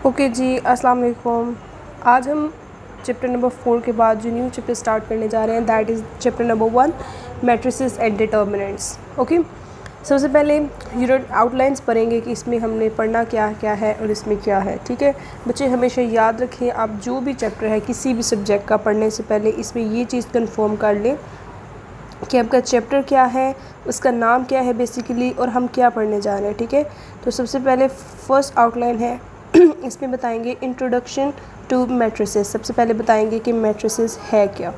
Okay जी, अस्सलाम वालेकुम। आज हम चैप्टर नंबर 4 के बाद जो न्यू चैप्टर स्टार्ट करने जा रहे हैं that is chapter number 1 matrices and determinants. Okay, सबसे पहले यूनिट आउटलाइंस पढ़ेंगे कि इसमें हमने पढ़ना क्या क्या है और इसमें क्या है। ठीक है बच्चे, हमेशा याद रखें आप जो भी चैप्टर है किसी भी सब्जेक्ट का पढ़ने से पहले इसमें ये चीज़ कंफर्म कर लें कि आपका चैप्टर क्या है, उसका नाम क्या है बेसिकली, और हम क्या पढ़ने जा रहे हैं। ठीक है, तो सबसे पहले फर्स्ट आउटलाइन है इसमें बताएंगे इंट्रोडक्शन टू मैट्रिसेस। सबसे पहले बताएंगे कि मैट्रिसेस है क्या,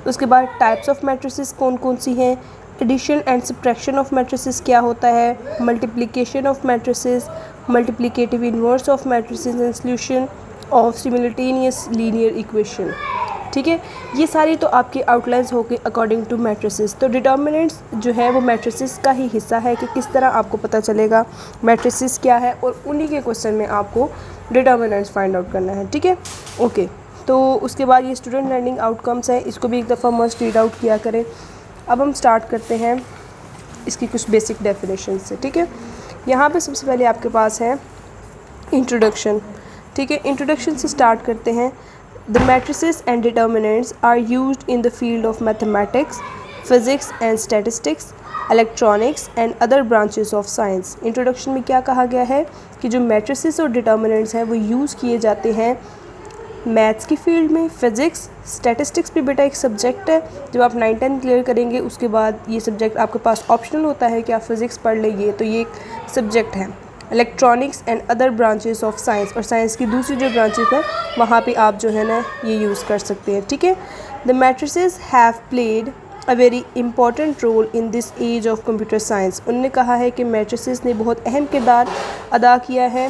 उसके बाद टाइप्स ऑफ मैट्रिसेस कौन कौन सी हैं, addition and subtraction of matrices क्या होता है, multiplication of matrices, multiplicative inverse of matrices and solution of simultaneous linear equation. ठीक है, ये सारी तो आपकी आउटलाइंस हो गई अकॉर्डिंग टू मैट्रिसेस। तो डिटर्मिनेंट्स जो है वो मैट्रिसेस का ही हिस्सा है कि किस तरह आपको पता चलेगा मैट्रिसेस क्या है, और उन्हीं के क्वेश्चन में आपको डिटर्मिनेंट्स फाइंड आउट करना है। ठीक है, ओके। तो उसके बाद ये स्टूडेंट लर्निंग आउटकम्स है, इसको भी एक दफ़ा मस्ट रीड आउट किया करें। अब हम स्टार्ट करते हैं इसकी कुछ बेसिक डेफिनेशन से। ठीक है, यहाँ पे सबसे पहले आपके पास है इंट्रोडक्शन। ठीक है, इंट्रोडक्शन से स्टार्ट करते हैं। The matrices and determinants are used in the field of mathematics, physics and statistics, electronics and other branches of science. Introduction में क्या कहा गया है कि जो matrices और determinants हैं वो यूज़ किए जाते हैं मैथ्स की फील्ड में, फिज़िक्स, स्टैटिस्टिक्स भी बेटा एक सब्जेक्ट है। जब आप 9-10 क्लियर करेंगे उसके बाद ये सब्जेक्ट आपके पास ऑप्शनल होता है कि आप फिज़िक्स पढ़ लेंगे, तो ये एक सब्जेक्ट है। Electronics and other branches of science, और साइंस की दूसरी जो ब्रांचेस हैं वहाँ पे आप जो है ना ये यूज़ कर सकते हैं। ठीक है, the matrices have played a very important role in this age of computer science. उन्होंने कहा है कि मैट्रिसेस ने बहुत अहम किरदार अदा किया है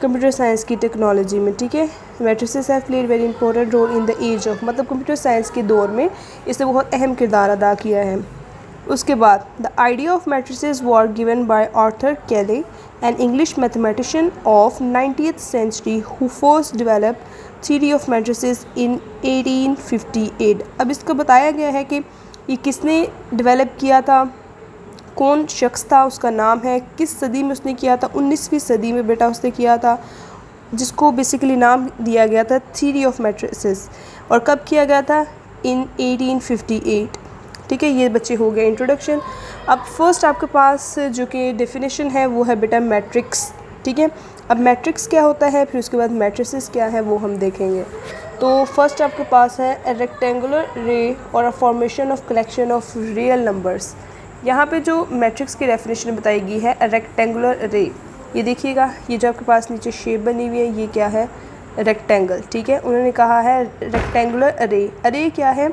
कंप्यूटर साइंस की टेक्नोलॉजी में। ठीक है, matrices have played very important role in the age of, मतलब कंप्यूटर साइंस के दौर में इसने बहुत अहम किरदार अदा किया है। उसके बाद the idea of matrices were given by Arthur Cayley, an English mathematician of 90th century who first develop theory of matrices in 1858। अब इसको बताया गया है कि ये किसने डेवलप किया था, कौन शख्स था, उसका नाम है, किस सदी में उसने किया था। 19वीं सदी में बेटा उसने किया था, जिसको बेसिकली नाम दिया गया था थ्योरी ऑफ मैट्रिसेस, और कब किया गया था, इन 1858। ठीक है, ये बच्चे हो गए इंट्रोडक्शन। अब फर्स्ट आपके पास जो कि डेफिनेशन है वो है बेटा मैट्रिक्स। ठीक है, अब मैट्रिक्स क्या होता है, फिर उसके बाद मैट्रिसेस क्या है वो हम देखेंगे। तो फर्स्ट आपके पास है ए रेक्टेंगुलर रे और a formation of collection of real numbers. यहाँ पे जो मैट्रिक्स की डेफिनेशन बताई गई है रेक्टेंगुलर रे, ये देखिएगा, ये जो आपके पास नीचे शेप बनी हुई है ये क्या है, रेक्टेंगल। ठीक है, उन्होंने कहा है रेक्टेंगुलर अरे। अरे क्या है,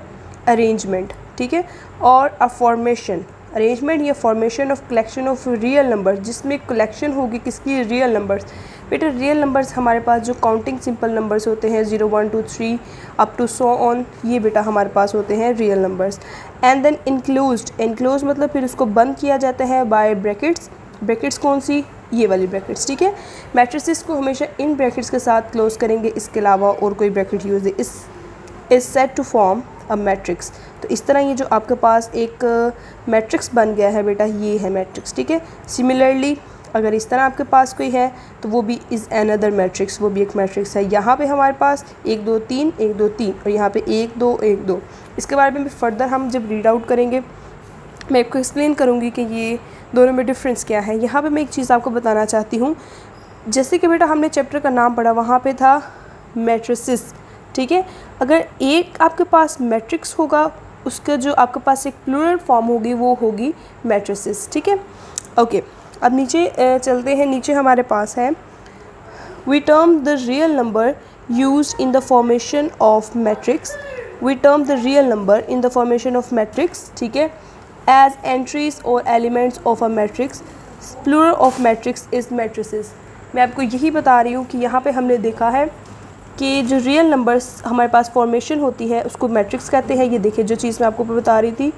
अरेंजमेंट। ठीक है, और अ फॉर्मेशन, अरेंजमेंट या formation of collection of real number, जिसमें कलेक्शन होगी किसकी, रियल नंबर्स। बेटा रियल नंबर्स हमारे पास जो काउंटिंग सिंपल नंबर्स होते हैं 0 1 2 3 अप टू सो ऑन, ये बेटा हमारे पास होते हैं real numbers. And then enclose मतलब फिर उसको बंद किया जाता है बाय ब्रैकेट्स। ब्रैकेट्स कौन सी, ये वाली ब्रैकेट्स। ठीक है, मैट्रिसेस को हमेशा इन ब्रैकेट्स के साथ क्लोज करेंगे, इसके अलावा और कोई ब्रैकेट यूज़ है। Is set to form a matrix. तो इस तरह ये जो आपके पास एक मैट्रिक्स बन गया है बेटा, ये है मैट्रिक्स। ठीक है, सिमिलरली अगर इस तरह आपके पास कोई है तो वो भी इज़ अनदर मैट्रिक्स, वो भी एक मैट्रिक्स है। यहाँ पे हमारे पास 1 2 3 1 2 3 और यहाँ पे 1 2 1 2। इसके बारे में फर्दर हम जब रीड आउट करेंगे मैं आपको एक्सप्लेन करूँगी कि ये दोनों में डिफरेंस क्या है। यहाँ पर मैं एक चीज़ आपको बताना चाहती हूँ, जैसे कि बेटा हमने चैप्टर का नाम पढ़ा, वहाँ पर था मैट्रिसेस। ठीक है, अगर एक आपके पास मैट्रिक्स होगा उसका जो आपके पास एक प्लूरल फॉर्म होगी वो होगी मैट्रिसेस। ठीक है, ओके। अब नीचे चलते हैं, नीचे हमारे पास है we term the real number used in the formation of matrix. We term the real number in the formation of matrix. ठीक है, एज एंट्रीज और elements of a matrix. Plural of matrix is matrices. मैं आपको यही बता रही हूँ कि यहाँ पे हमने देखा है कि जो रियल नंबर्स हमारे पास फॉर्मेशन होती है उसको मैट्रिक्स कहते हैं। ये देखिए जो चीज़ मैं आपको बता रही थी,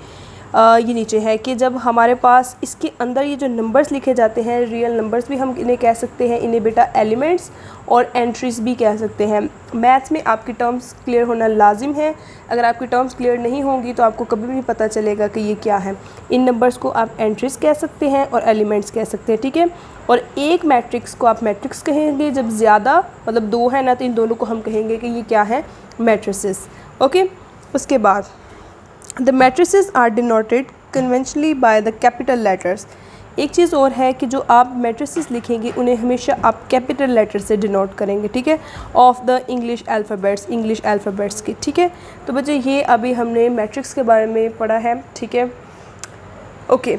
ये नीचे है कि जब हमारे पास इसके अंदर ये जो नंबर्स लिखे जाते हैं, रियल नंबर्स भी हम इन्हें कह सकते हैं, इन्हें बेटा एलिमेंट्स और एंट्रीज भी कह सकते हैं। मैथ्स में आपकी टर्म्स क्लियर होना लाजिम है। अगर आपकी टर्म्स क्लियर नहीं होंगी तो आपको कभी भी नहीं पता चलेगा कि ये क्या है। इन नंबर्स को आप एंट्रीज कह सकते हैं और एलिमेंट्स कह सकते हैं, ठीक है। और एक मैट्रिक्स को आप मैट्रिक्स कहेंगे जब ज़्यादा मतलब 2 है ना, तो इन दोनों को हम कहेंगे कि ये क्या है, मैट्रिसेस। ओके, उसके बाद the matrices are denoted conventionally by the capital letters. एक चीज़ और है कि जो आप मैट्रिसेस लिखेंगे उन्हें हमेशा आप कैपिटल लेटर से डिनोट करेंगे, ठीक है, ऑफ द इंग्लिश अल्फ़ाबेट्स की, ठीक है। तो बच्चे ये अभी हमने मैट्रिक्स के बारे में पढ़ा है, ठीक है। ओके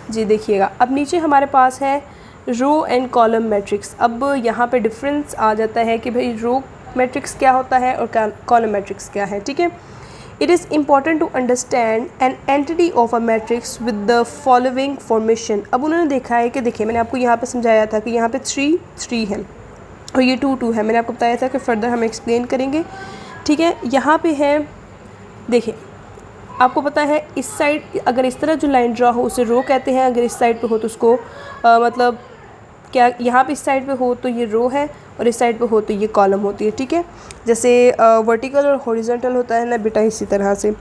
जी, देखिएगा अब नीचे हमारे पास है रो एंड कॉलम मैट्रिक्स। अब यहाँ पे डिफरेंस आ जाता है कि भाई रो मैट्रिक्स क्या होता है और कॉलम मैट्रिक्स क्या है, ठीक है। It is important to understand an entity of a matrix with the following formation. अब उन्होंने देखा है कि देखिए मैंने आपको यहाँ पे समझाया था कि यहाँ पे 3 3 है और ये 2 2 है। मैंने आपको बताया था कि फर्दर हम एक्सप्लेन करेंगे, ठीक है। यहाँ पे है, देखिए आपको पता है इस साइड अगर इस तरह जो लाइन ड्रा हो उसे रो कहते हैं, अगर इस साइड पे हो तो उसको मतलब क्या, यहाँ पे इस साइड पे हो तो ये रो है और इस साइड पे हो तो ये कॉलम होती है, ठीक है। जैसे वर्टिकल और हॉरिजॉन्टल होता है ना बेटा, इसी तरह से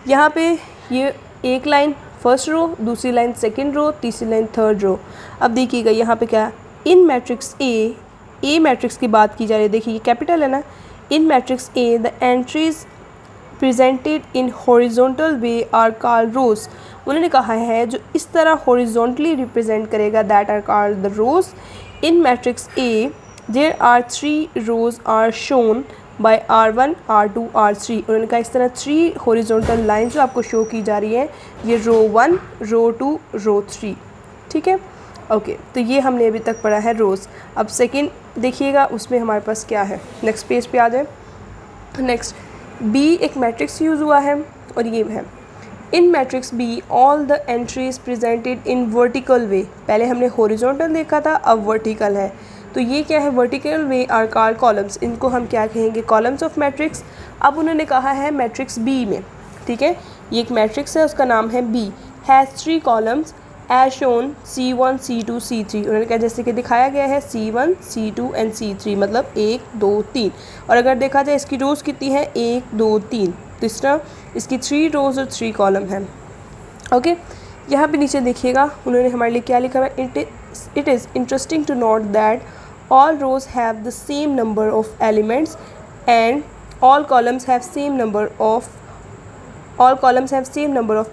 यहाँ पे ये एक लाइन फर्स्ट रो, दूसरी लाइन सेकंड रो, तीसरी लाइन थर्ड रो। अब देखिएगा यहाँ पे क्या, इन मैट्रिक्स ए मैट्रिक्स की बात की जा रही है, देखिए ये कैपिटल है ना। In matrix A the entries presented in horizontal way are called rows. उन्होंने कहा है जो इस तरह हॉरिजॉन्टली रिप्रेजेंट करेगा that are called the rows. In matrix A there are 3 rows are shown by R1 R2 R3। उन्होंने कहा इस तरह 3 हॉरिजॉन्टल लाइन जो आपको शो की जा रही है, ये रो 1 रो 2 रो 3, ठीक है। ओके, तो ये हमने अभी तक पढ़ा है रोज़। अब सेकंड देखिएगा उसमें हमारे पास क्या है, नेक्स्ट पेज पे आ जाए। नेक्स्ट बी एक मैट्रिक्स यूज़ हुआ है और ये है in matrix B all the entries presented in vertical way. पहले हमने हॉरिजॉन्टल देखा था, अब वर्टिकल है। तो ये क्या है, vertical they are called columns. इनको हम क्या कहेंगे, कॉलम्स ऑफ मैट्रिक्स। अब उन्होंने कहा है मैट्रिक्स बी में, ठीक है, ये एक मैट्रिक्स है उसका नाम है B, has 3 columns as shown C1 C2 C3। उन्होंने कहा जैसे कि दिखाया गया है C1 C2 एंड C3 मतलब 1 2 3। और अगर देखा जाए इसकी रोज़ कितनी है, 1 2 3, तीसरा इसकी 3 रोज़ और 3 कॉलम है। ओके, यहाँ पे नीचे देखिएगा उन्होंने हमारे लिए क्या लिखा है, it is interesting to note that all rows have the same number of elements and all columns have same number of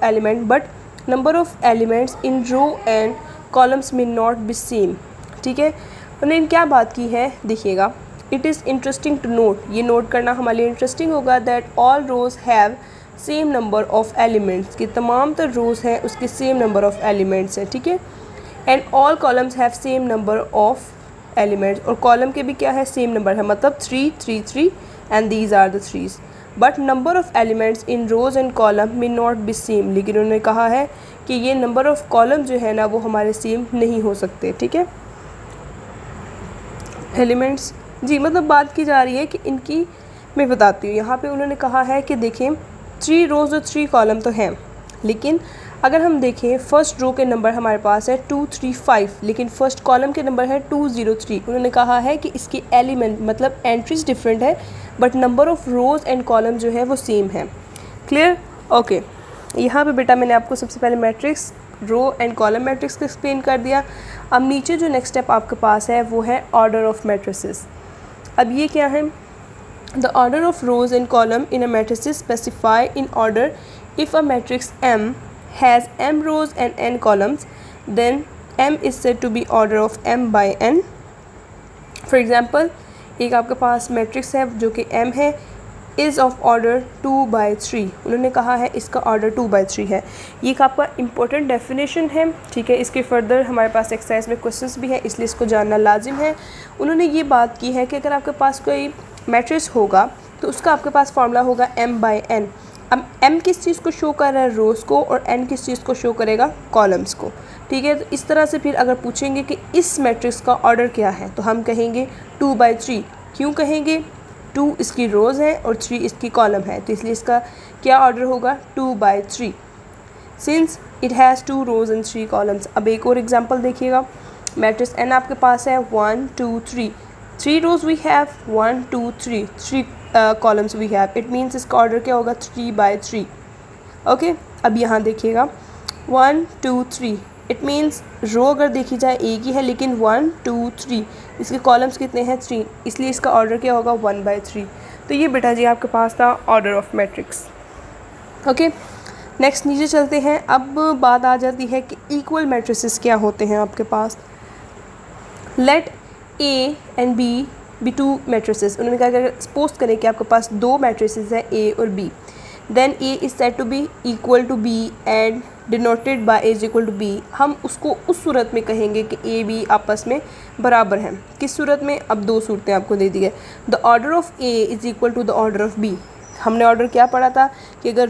elements, but number of elements in row and columns may not be same, ठीक है। उन्होंने क्या बात की है, देखिएगा it is interesting to note, ये note करना हमारे लिए इंटरेस्टिंग होगा, that all rows have same number of elements, कि तमाम तो रोज़ हैं उसके सेम नंबर ऑफ एलिमेंट्स हैं, ठीक है। And all columns have same number of elements, और कॉलम के भी क्या है, सेम नंबर है, मतलब 3 3 3 and these are the 3s, but number of elements in rows and column may not be same. लेकिन उन्होंने कहा है कि ये नंबर ऑफ कॉलम जो है ना वो हमारे सेम नहीं हो सकते, ठीक है। एलिमेंट्स जी मतलब बात की जा रही है कि इनकी मैं बताती हूँ। यहाँ पे उन्होंने कहा है कि देखें 3 रोज़ और 3 कॉलम तो हैं, लेकिन अगर हम देखें फर्स्ट रो के नंबर हमारे पास है 2 3 5, लेकिन फर्स्ट कॉलम के नंबर है 2 0 3। उन्होंने कहा है कि इसकी एलिमेंट मतलब एंट्रीज डिफरेंट है, but number of rows and column जो है वो सेम है। क्लियर? ओके, यहाँ पे बेटा मैंने आपको सबसे पहले matrix row and column matrix को एक्सप्लेन कर दिया। अब नीचे जो नेक्स्ट स्टेप आपके पास है वो है ऑर्डर ऑफ मैट्रिसेस। अब ये क्या है, the order of rows and column in a matrices specify in order if a matrix M has m rows and n columns, then M is said to be order of m by n. For example, एक आपके पास matrix है जो कि m है, is of order 2 by 3। उन्होंने कहा है इसका ऑर्डर 2 by 3 है। ये एक आपका इम्पोर्टेंट डेफिनेशन है, ठीक है। इसके फर्दर हमारे पास एक्सरसाइज में क्वेश्चंस भी हैं, इसलिए इसको जानना लाजिम है। उन्होंने ये बात की है कि अगर आपके पास कोई मैट्रिक्स होगा तो उसका आपके पास फार्मूला होगा m by n। अब m किस चीज़ को शो कर रहा है, रोज़ को, और n किस चीज़ को शो करेगा, कॉलम्स को, ठीक है। तो इस तरह से फिर अगर पूछेंगे कि इस मैट्रिक्स का ऑर्डर क्या है तो हम कहेंगे 2 by 3। क्यों कहेंगे, 2 इसकी रोज़ है और 3 इसकी कॉलम है, तो इसलिए इसका क्या ऑर्डर होगा, 2 by 3। Since it has 2 rows and 3 columns। अब एक और एग्जांपल देखिएगा, मैट्रिक्स n आपके पास है 1 2 3, 3 rows we have 1 2 3, 3 columns we have, it means इसका ऑर्डर क्या होगा 3 by 3। ओके अब यहाँ देखिएगा 1 2 3, इट मीन्स रो अगर देखी जाए एक ही है, लेकिन 1 2 3 इसके कॉलम्स कितने हैं 3, इसलिए इसका ऑर्डर क्या होगा 1 by 3। तो ये बेटा जी आपके पास था order of matrix. Okay next नीचे चलते हैं। अब बात आ जाती है कि इक्वल मैट्रिसेस क्या होते हैं आपके पास। Let A and B be 2 matrices. उन्होंने कहा कि अगर सपोज करें कि आपके पास 2 मैट्रिसेस हैं ए और B, then A is said to be equal to B and denoted by A is equal to B. हम उसको उस सूरत में कहेंगे कि ए बी आपस में बराबर हैं। किस सूरत में? अब 2 सूरतें आपको दे दी है। The order of A is equal to the order of B. हमने ऑर्डर क्या पढ़ा था कि अगर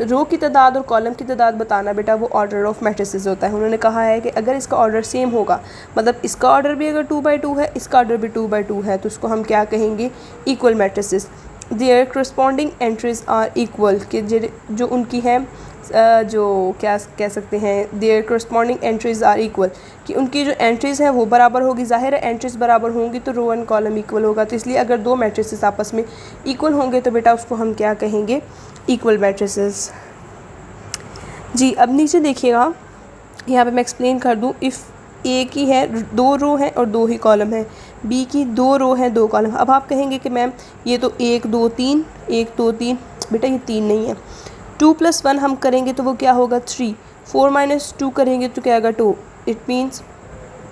रो की तादाद और कॉलम की तादाद बताना बेटा वो ऑर्डर ऑफ मैट्रिसेस होता है। उन्होंने कहा है कि अगर इसका ऑर्डर सेम होगा, मतलब इसका ऑर्डर भी अगर 2 by 2 है, इसका ऑर्डर भी 2 by 2 है, तो उसको हम क्या कहेंगे equal matrices. Their corresponding entries are equal, कि जो उनकी है जो क्या कह सकते हैं, their corresponding entries are equal, कि उनकी जो एंट्रीज़ हैं वो बराबर होगी। ज़ाहिर है एंट्रीज बराबर होंगी तो रो एंड कॉलम इक्वल होगा। तो इसलिए अगर 2 मैट्रिसेस आपस में इक्वल होंगे तो बेटा उसको हम क्या कहेंगे इक्वल मैट्रिसेस। जी अब नीचे देखिएगा, यहाँ पे मैं एक्सप्लेन कर दूँ। इफ़ ए की है 2 रो हैं और 2 ही कॉलम हैं, बी की 2 रो हैं 2 कॉलम। अब आप कहेंगे कि मैम ये तो 1 2 3 1 2 3, बेटा ये 3 नहीं है। 2 + 1 हम करेंगे तो वो क्या होगा 3, 4 - 2 करेंगे तो क्या आएगा 2, it means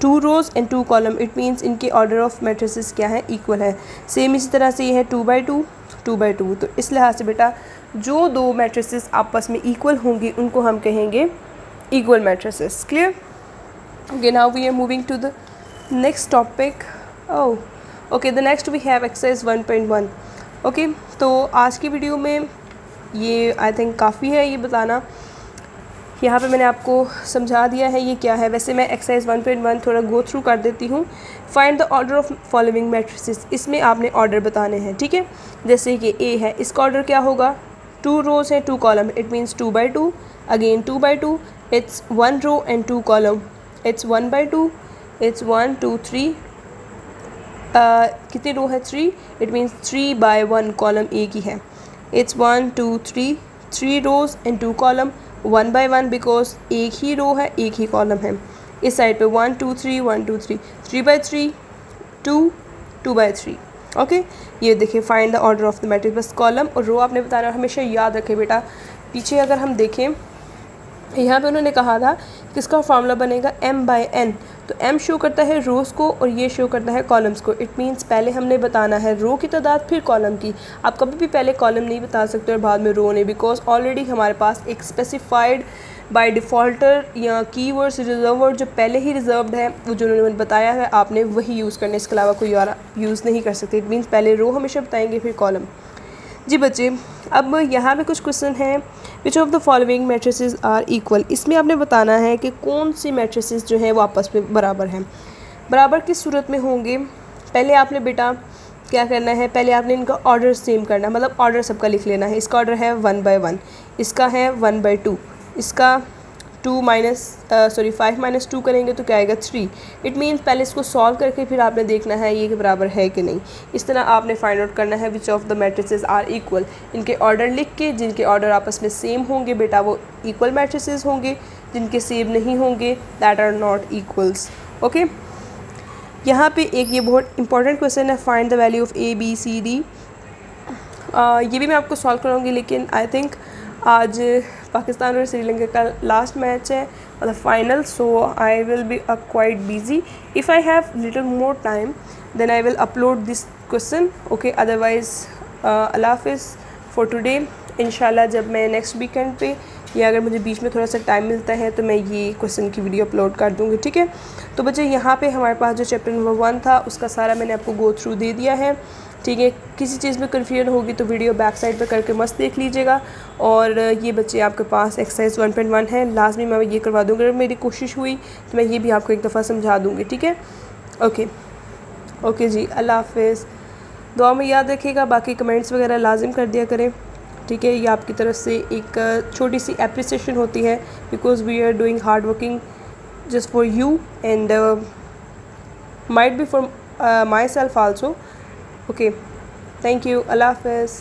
2 rows and 2 column, it means इनके ऑर्डर ऑफ मैट्रिसेस क्या है इक्वल है। सेम इसी तरह से ये है 2 by 2 2 by 2। तो इस लिहाज से बेटा जो 2 मैट्रिसेस आपस में इक्वल होंगी उनको हम कहेंगे equal matrices. Clear? Okay now we are moving to the next topic. Okay the next we have exercise 1.1। Okay तो आज की वीडियो में ये आई थिंक काफ़ी है ये बताना। यहाँ पे मैंने आपको समझा दिया है ये क्या है। वैसे मैं एक्सरसाइज 1.1 थोड़ा गो थ्रू कर देती हूँ। Find the order of following matrices. इसमें आपने ऑर्डर बताने हैं, ठीक है। जैसे कि ए है, इसका ऑर्डर क्या होगा 2 रोज़ हैं 2 column, it means 2 by 2, again 2 by 2, it's 1 row and 2 column, it's 1 by 2, it's 1 2 3, कितनी रो है 3, इट मीन्स 3 by 1 कॉलम ए की है। It's 1 2 3, 3 rows and 2 column, 1 by 1 because एक ही रो है एक ही कॉलम है। इस साइड पे 1 2 3 1 2 3, 3 by 3 2 2 by 3। ओके ये देखिए find the order of the matrix. बस कॉलम और रो आपने बताना, हमेशा याद रखें बेटा। पीछे अगर हम देखें यहाँ पे उन्होंने कहा था कि इसका फार्मूला बनेगा m/n। तो m शो करता है रोज़ को और ये शो करता है कॉलम्स को। इट मीन्स पहले हमने बताना है रो की तादाद फिर कॉलम की। आप कभी भी पहले कॉलम नहीं बता सकते और बाद में रो नहीं, बिकॉज ऑलरेडी हमारे पास एक स्पेसिफाइड बाय डिफ़ॉल्टर या कीवर्ड्स रिजर्व वर्ड जो पहले ही रिजर्व्ड है वो जो उन्होंने बताया है आपने वही यूज़ करना, इसके अलावा कोई और यूज़ नहीं कर सकते। इट मीन्स पहले रो हमेशा बताएंगे फिर कॉलम। जी बच्चे अब यहाँ पे कुछ क्वेश्चन हैं। Which of the following matrices are equal. इसमें आपने बताना है कि कौन सी मैट्रिसेस जो हैं वो आपस में बराबर हैं। बराबर किस सूरत में होंगे? पहले आपने बेटा क्या करना है, पहले आपने इनका ऑर्डर सेम करना है, मतलब ऑर्डर सबका लिख लेना है। इसका ऑर्डर है 1 by 1, इसका है 1 by 2, इसका 5 - 2 करेंगे तो क्या आएगा 3। इट मीन्स पहले इसको सॉल्व करके फिर आपने देखना है ये के बराबर है कि नहीं। इस तरह आपने फाइंड आउट करना है which of the matrices are equal. इनके ऑर्डर लिख के जिनके ऑर्डर आपस में सेम होंगे बेटा वो इक्वल मैट्रिसेस होंगे, जिनके सेम नहीं होंगे that are not equals. Okay यहाँ पे एक ये बहुत इंपॉर्टेंट क्वेश्चन है, find the value of A B C D। ये भी मैं आपको सॉल्व कराऊंगी, लेकिन आई थिंक आज पाकिस्तान और श्रीलंका का लास्ट मैच है, मतलब final, so I will be quite busy. If I have little more time then I will upload this question. Okay otherwise अल्लाह हाफिज़ फॉर टुडे। इंशाल्लाह जब मैं नेक्स्ट वीकेंड पे या अगर मुझे बीच में थोड़ा सा टाइम मिलता है तो मैं ये क्वेश्चन की वीडियो अपलोड कर दूँगी, ठीक है। तो बच्चे यहाँ पे हमारे पास जो चैप्टर नंबर 1 था उसका सारा मैंने आपको गो थ्रू दे दिया है, ठीक है। किसी चीज़ में कन्फ्यूजन होगी तो वीडियो बैक साइड पर करके मस्त देख लीजिएगा। और ये बच्चे आपके पास एक्सरसाइज 1.1 है, लाजमी मैं ये करवा दूँगी। अगर मेरी कोशिश हुई तो मैं ये भी आपको एक दफ़ा समझा दूँगी, ठीक है। ओके जी, अल्लाह हाफिज़। दुआ में याद रखिएगा, बाकी कमेंट्स वगैरह लाजिम कर दिया करें। ठीक है, ये आपकी तरफ से एक छोटी सी एप्रिसिएशन होती है, because we are doing hard working just for you and might be for myself also. Okay, thank you. अल्लाह हाफ़िज़.